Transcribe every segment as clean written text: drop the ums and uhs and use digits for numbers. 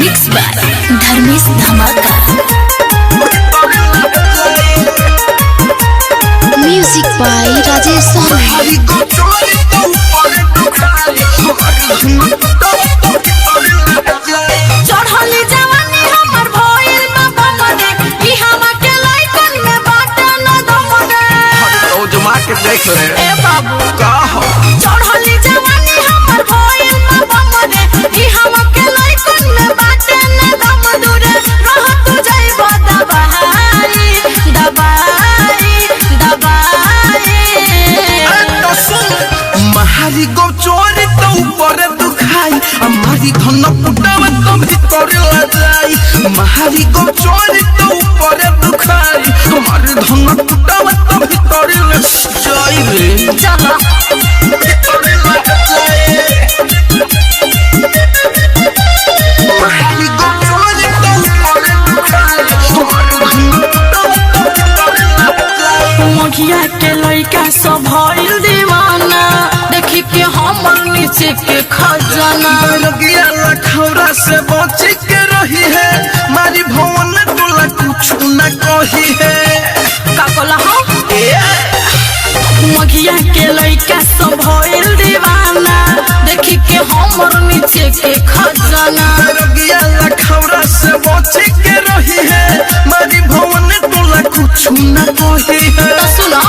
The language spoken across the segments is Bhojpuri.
Mix by Dharmesh Dhamaka. Music by Rajesh Sahni. चढ़ली जवानी हमर भइल बा बमदे ई हमा के लाइकन में बाटे न दमदे। ओ जमा के देख ले ए बाबू का हो चढ़ली जवानी हमर भइल बा बमदे ई हमा के लाइकन में बाटे न दमदुरे। रह तू जाइबो दबाई दबाई दबाई। तो सुन महारी गो चोरी तो ऊपर दुखाई हमारी धन पुटावा तो भीतर ला जाई। महारी गो चोरी तो ऊपर दुखाई हमारी धन पुटावा तो भीतर ला जाई रे चला भीतर ला जाई। महारी गो चोरी तो ऊपर दुखाई हमारी धन पुटावा तो भीतर ला जाई। मघिया के लइका सब भइल दीवाना देखी के हमर नीचे के खजाना। लगिया लखौरा से बच के रही है मारी भवन तोला कुछ न कही है। का कहला हो मघिया के लइका सब भइल दीवाना देखी के हमर नीचे के खजाना। लगिया लखौरा से बच के रही है मारी भवन तोला कुछ न कही है। तो सुनो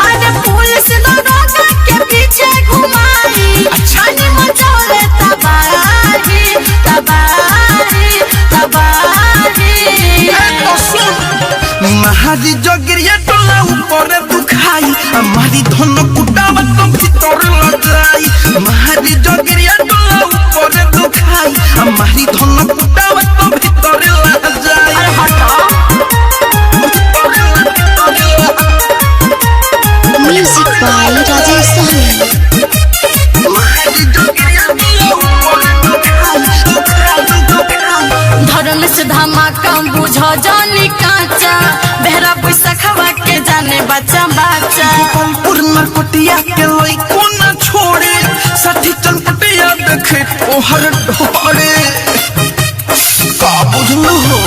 अरे पुलिस दरोगा के पीछे घुमाई जानी मचौले तबाही तबाही तबाही। तो सुन महारी जगिरिया टोला ऊपर दुखाई हमारी धन कुटावा तो भीतर ल जाई। महारी जगिरिया टोला ऊपर दुखाई हमारी धन कुटावा तो भीतर ल जाई। अरे हटो म्यूजिक बाय राजेश साहनी। धर्म से धमाका बुझ जानी काचा बेहरा पैसा खवा के जाने बच्चा बच्चा। नरकटिया के लई कोना छोड़े साठी चनपटिया देखे तोहर ढोड़े का बुझलु हो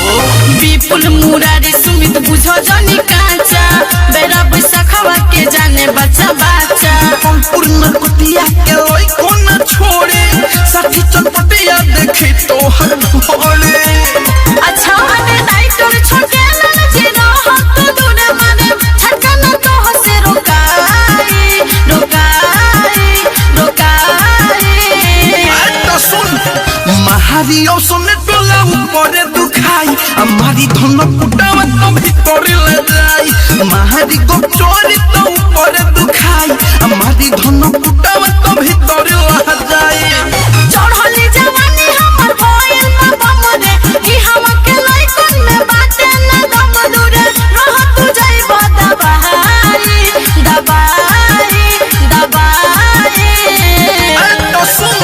विपुल मुरारी सुमित बुझ जानी काचा बेहरा पैसा खवा के जाने बच्चा बच्चा। नरकटिया के लई कोना छोड़े साठी चनपटिया देखे तोहर ढोड़े। अच्छा अबे राइटर छोटे लाल जी रहत दूर माने छटकन तो से रोकाई रोकाई रोकाई। तो सुन महारी औसने टोला ऊपर दुखाई हमारी धन कुटावा तो भीतर ले जाई। महारी गो चोरी तो ऊपर दुखाई हमारी धन कुटावा तो भीतर ला जाई। चढ़ली जवानी हमर भइल बा बमदे ई हमा के लाइकन में बाटे न दमदुरे। रह तू जाइबो दबाई दबाई दबाई। तो सुन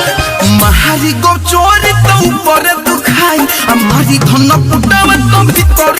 महारी गो चोरी तो ऊपर दुखाई हमारी धन कुटावा तो भीतर